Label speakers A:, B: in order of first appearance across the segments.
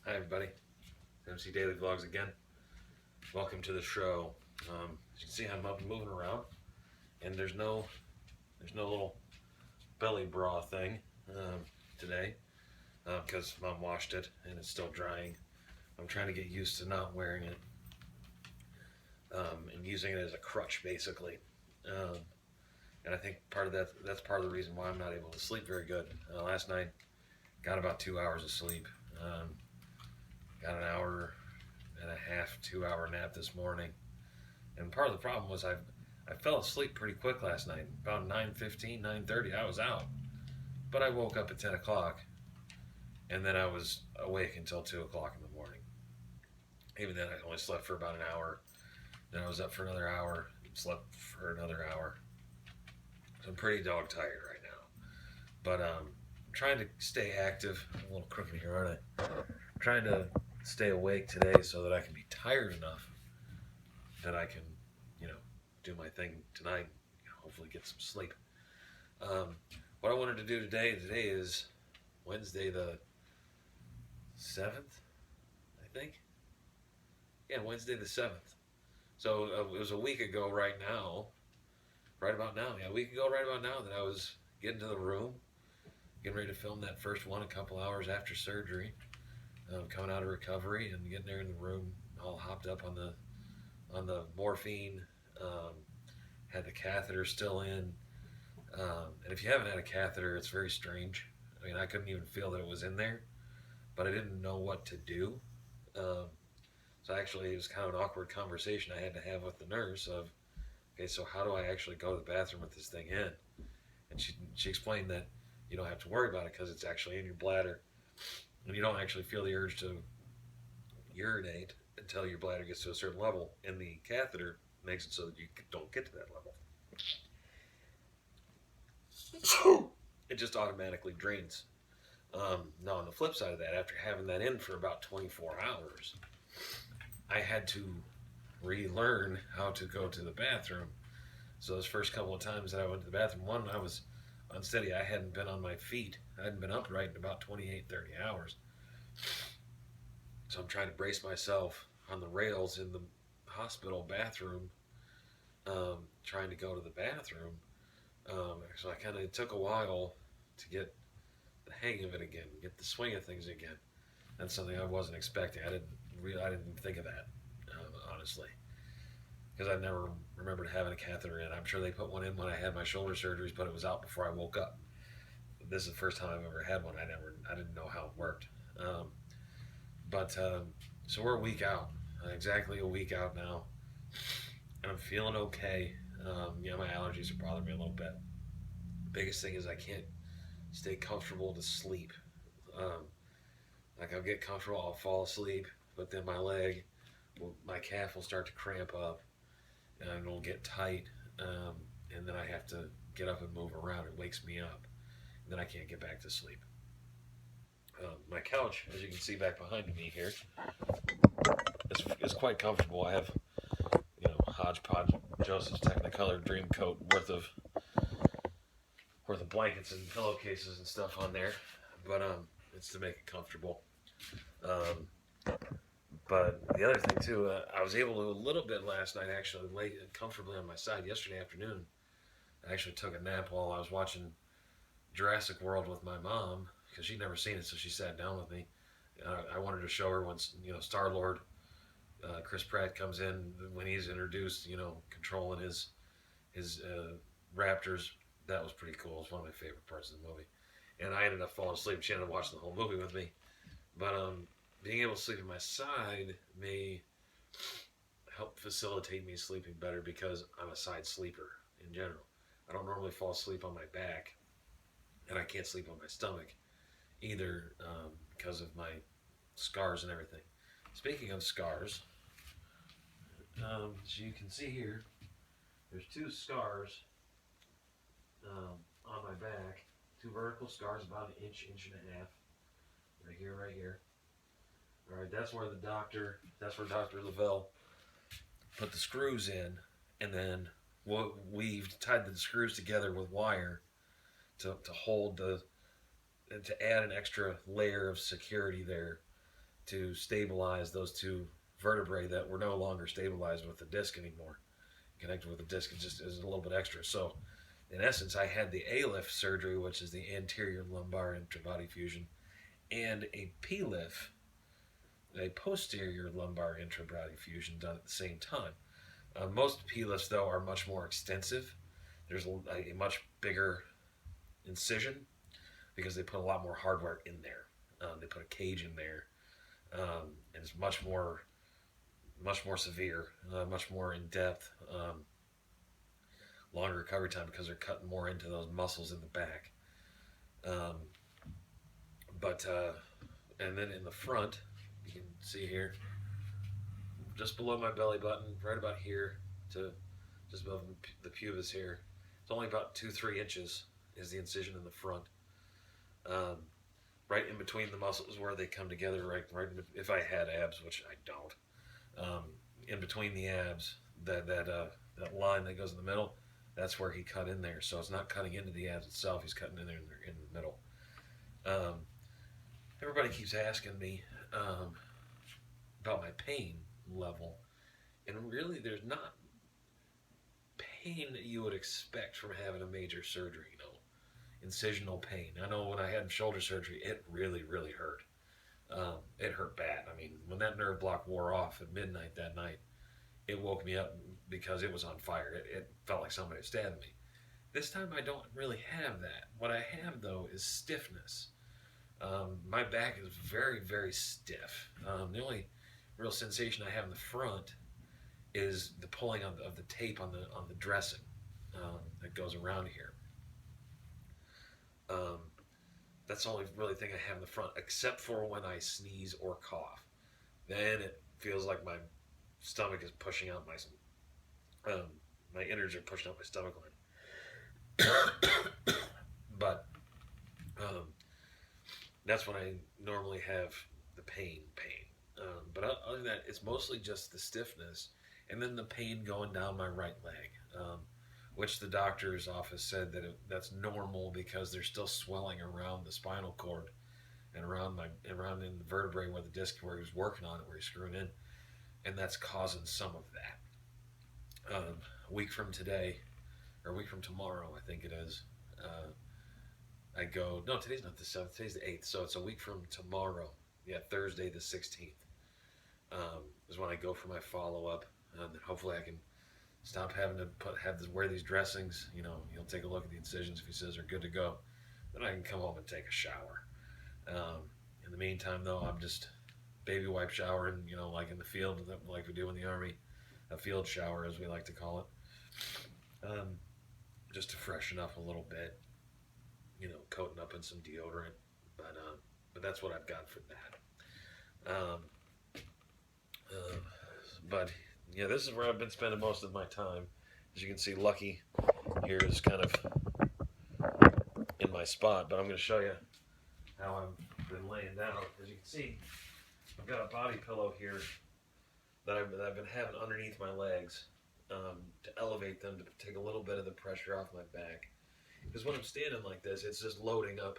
A: Hi everybody, MC Daily Vlogs again. Welcome to the show. As you can see, I'm up and moving around, and there's no little belly bra thing today because Mom washed it and it's still drying. I'm trying to get used to not wearing it and using it as a crutch basically. And I think that's part of the reason why I'm not able to sleep very good. Last night, got about 2 hours of sleep. Got an hour and a half, 2 hour nap this morning. And part of the problem was I fell asleep pretty quick last night. About 9:15, 9:30, I was out. But I woke up at 10 o'clock, and then I was awake until 2 o'clock in the morning. Even then, I only slept for about an hour. Then I was up for another hour, slept for another hour. So I'm pretty dog tired right now. But I'm trying to stay active. I'm a little crooked here, aren't I? I'm trying to stay awake today so that I can be tired enough that I can, do my thing tonight, hopefully get some sleep. What I wanted to do today is Wednesday the 7th, I think. Yeah, Wednesday the 7th. So it was a week ago right about now, a week ago right about now that I was getting to the room, getting ready to film that first one a couple hours after surgery, coming out of recovery and getting there in the room all hopped up on the morphine, had the catheter still in, and if you haven't had a catheter, it's very strange. I mean, I couldn't even feel that it was in there, but I didn't know what to do. So actually, it was kind of an awkward conversation I had to have with the nurse of, okay, so how do I actually go to the bathroom with this thing in? And she explained that you don't have to worry about it because it's actually in your bladder, and you don't actually feel the urge to urinate until your bladder gets to a certain level, and the catheter makes it so that you don't get to that level. It just automatically drains. Now, on the flip side of that, after having that in for about 24 hours, I had to relearn how to go to the bathroom. So those first couple of times that I went to the bathroom, one, I was unsteady. I hadn't been on my feet. I hadn't been upright in about 28, 30 hours. So I'm trying to brace myself on the rails in the hospital bathroom, trying to go to the bathroom. So it took a while to get the hang of it again, get the swing of things again. That's something I wasn't expecting. I didn't think of that, honestly, because I never remembered having a catheter in. I'm sure they put one in when I had my shoulder surgeries, but it was out before I woke up. This is the first time I've ever had one. I didn't know how it worked. So we're a week out, exactly a week out now, and I'm feeling okay. My allergies are bothering me a little bit. The biggest thing is I can't stay comfortable to sleep. I'll get comfortable, I'll fall asleep, but then my calf will start to cramp up, and it'll get tight, and then I have to get up and move around. It wakes me up, and then I can't get back to sleep. My couch, as you can see back behind me here, is quite comfortable. I have, hodgepodge Joseph's Technicolor Dream Coat worth of blankets and pillowcases and stuff on there, but it's to make it comfortable. But the other thing too, I was able to a little bit last night actually lay comfortably on my side. Yesterday afternoon, I actually took a nap while I was watching Jurassic World with my mom, because she'd never seen it, so she sat down with me. I wanted to show her when Star-Lord, Chris Pratt comes in, when he's introduced, controlling his raptors. That was pretty cool. It's one of my favorite parts of the movie. And I ended up falling asleep. She ended up watching the whole movie with me. But being able to sleep at my side may help facilitate me sleeping better, because I'm a side sleeper in general. I don't normally fall asleep on my back, and I can't sleep on my stomach either, because of my scars and everything. Speaking of scars, as you can see here, there's 2 scars on my back, 2 vertical scars about an inch and a half, right here. All right, that's where Dr. Lavelle put the screws in, and then we've tied the screws together with wire to hold and to add an extra layer of security there to stabilize those two vertebrae that were no longer stabilized with the disc anymore. Connected with the disc is a little bit extra. So in essence, I had the ALIF surgery, which is the anterior lumbar interbody fusion, and a PLIF, a posterior lumbar interbody fusion, done at the same time. Most PLIFs, though, are much more extensive. There's a much bigger incision because they put a lot more hardware in there. They put a cage in there, and it's much more severe, much more in depth, longer recovery time because they're cutting more into those muscles in the back. And then in the front, you can see here, just below my belly button, right about here to just above the pubis here. It's only about 2-3 inches is the incision in the front. Right in between the muscles where they come together, right if I had abs, which I don't. In between the abs, that line that goes in the middle, that's where he cut in there. So it's not cutting into the abs itself, he's cutting in there in the middle. Everybody keeps asking me about my pain level, and really there's not pain that you would expect from having a major surgery, incisional pain. I know when I had shoulder surgery, it really, really hurt. It hurt bad. I mean, when that nerve block wore off at midnight that night, it woke me up because it was on fire. It felt like somebody stabbed me. This time I don't really have that. What I have, though, is stiffness. My back is very, very stiff. The only real sensation I have in the front is the pulling of the tape on the dressing that goes around here. That's the only really thing I have in the front, except for when I sneeze or cough. Then it feels like my stomach is pushing out my innards are pushing out my stomach line. But that's when I normally have the pain. But other than that, it's mostly just the stiffness, and then the pain going down my right leg, which the doctor's office said that's normal because there's still swelling around the spinal cord and around in the vertebrae where the disc, where he was working on it, where he's screwing in, and that's causing some of that. A week from today, or a week from tomorrow, I think it is, today's not the 7th, today's the 8th, so it's a week from tomorrow, Thursday the 16th, is when I go for my follow-up, and hopefully I can stop having to wear these dressings. He'll take a look at the incisions. If he says they're good to go, then I can come home and take a shower. In the meantime, though, I'm just baby wipe showering, like in the field, like we do in the Army, a field shower, as we like to call it, just to freshen up a little bit, coating up in some deodorant. But that's what I've got for that. But yeah, this is where I've been spending most of my time. As you can see, Lucky here is kind of in my spot, but I'm going to show you how I've been laying down. As you can see, I've got a body pillow here that I've been having underneath my legs to elevate them, to take a little bit of the pressure off my back. Because when I'm standing like this, it's just loading up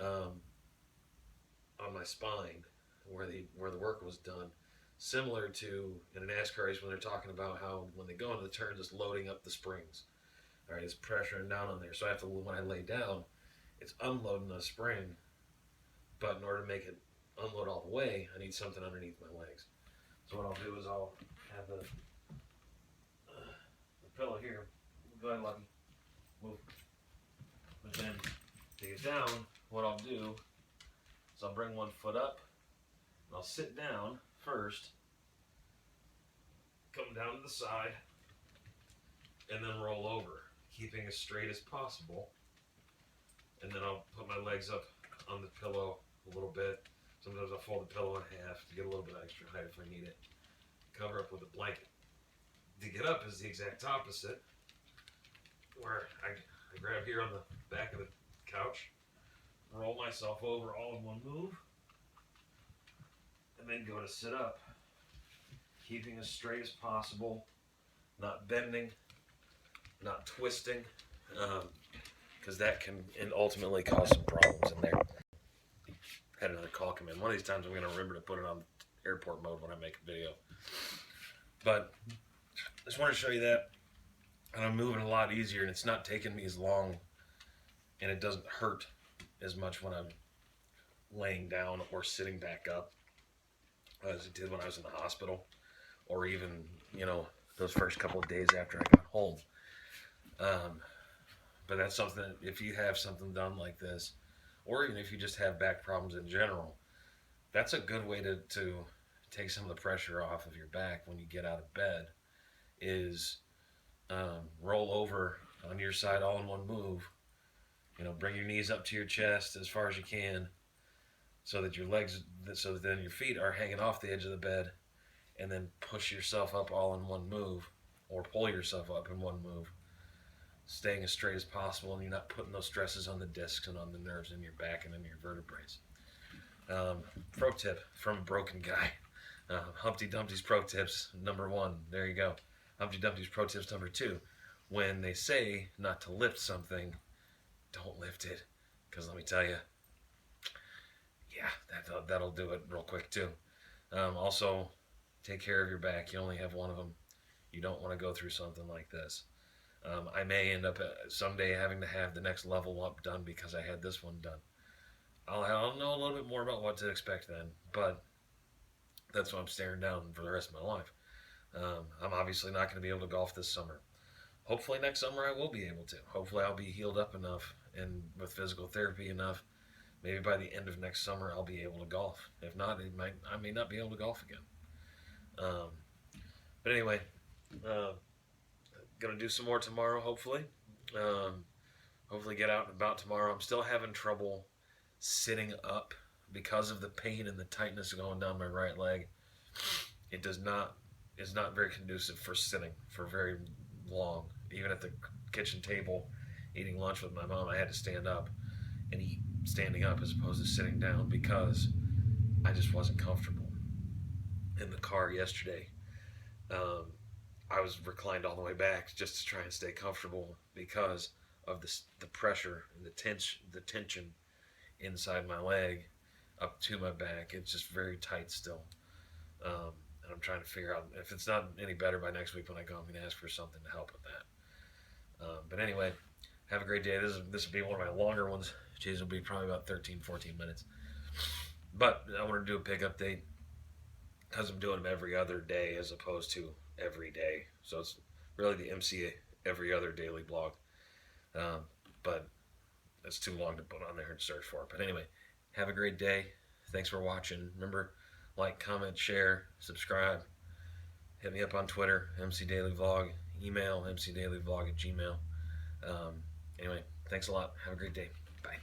A: on my spine where the work was done. Similar to in a NASCAR race when they're talking about how when they go into the turns, it's loading up the springs. All right, it's pressuring down on there. So I have to, when I lay down, it's unloading the spring. But in order to make it unload all the way, I need something underneath my legs. So what I'll do is I'll have the pillow here. Go ahead, Lucky. Move. But then to get down, what I'll do is I'll bring one foot up, and I'll sit down first, come down to the side, and then roll over, keeping as straight as possible. And then I'll put my legs up on the pillow a little bit. Sometimes I'll fold the pillow in half to get a little bit of extra height if I need it. Cover up with a blanket. To get up is the exact opposite, where I grab here on the back of the couch, roll myself over all in one move, and then go to sit up, keeping as straight as possible, not bending, not twisting, because that can ultimately cause some problems in there. had another call come in. One of these times I'm going to remember to put it on airport mode when I make a video. But I just wanted to show you that. And I'm moving a lot easier, and it's not taking me as long, and it doesn't hurt as much when I'm laying down or sitting back up as it did when I was in the hospital, or even, you know, those first couple of days after I got home. But that's something, if you have something done like this, or even if you just have back problems in general, that's a good way to take some of the pressure off of your back when you get out of bed, is roll over on your side all in one move. You know, bring your knees up to your chest as far as you can, so that your legs, so that then your feet are hanging off the edge of the bed, and then push yourself up all in one move, or pull yourself up in one move, staying as straight as possible, and you're not putting those stresses on the discs and on the nerves in your back and in your vertebrae. Pro tip from a broken guy. Humpty Dumpty's pro tips number 1. There you go. Humpty Dumpty's pro tips number 2. When they say not to lift something, don't lift it. Because let me tell you, yeah, that'll do it real quick too. Also, take care of your back. You only have one of them. You don't want to go through something like this. I may end up someday having to have the next level up done because I had this one done. I'll know a little bit more about what to expect then, but that's what I'm staring down for the rest of my life. I'm obviously not going to be able to golf this summer. Hopefully next summer I will be able to. Hopefully I'll be healed up enough and with physical therapy enough. Maybe by the end of next summer I'll be able to golf. If not, I may not be able to golf again. But anyway, gonna do some more tomorrow, hopefully. Hopefully get out and about tomorrow. I'm still having trouble sitting up because of the pain and the tightness going down my right leg. It's not very conducive for sitting for very long. Even at the kitchen table eating lunch with my mom, I had to stand up and eat standing up as opposed to sitting down because I just wasn't comfortable. In the car yesterday, I was reclined all the way back just to try and stay comfortable because of the pressure and the tension inside my leg up to my back. It's just very tight still. And I'm trying to figure out, if it's not any better by next week when I go, I'm going to ask for something to help with that. But anyway, have a great day. This will be one of my longer ones. Geez, it'll be probably about 13-14 minutes. But I want to do a big update because I'm doing them every other day as opposed to every day. So it's really the MC every other daily vlog. But it's too long to put on there and search for it. But anyway, have a great day. Thanks for watching. Remember, like, comment, share, subscribe. Hit me up on Twitter, MCDailyVlog. Email, MCDailyVlog@gmail.com. Anyway, thanks a lot. Have a great day. Bye.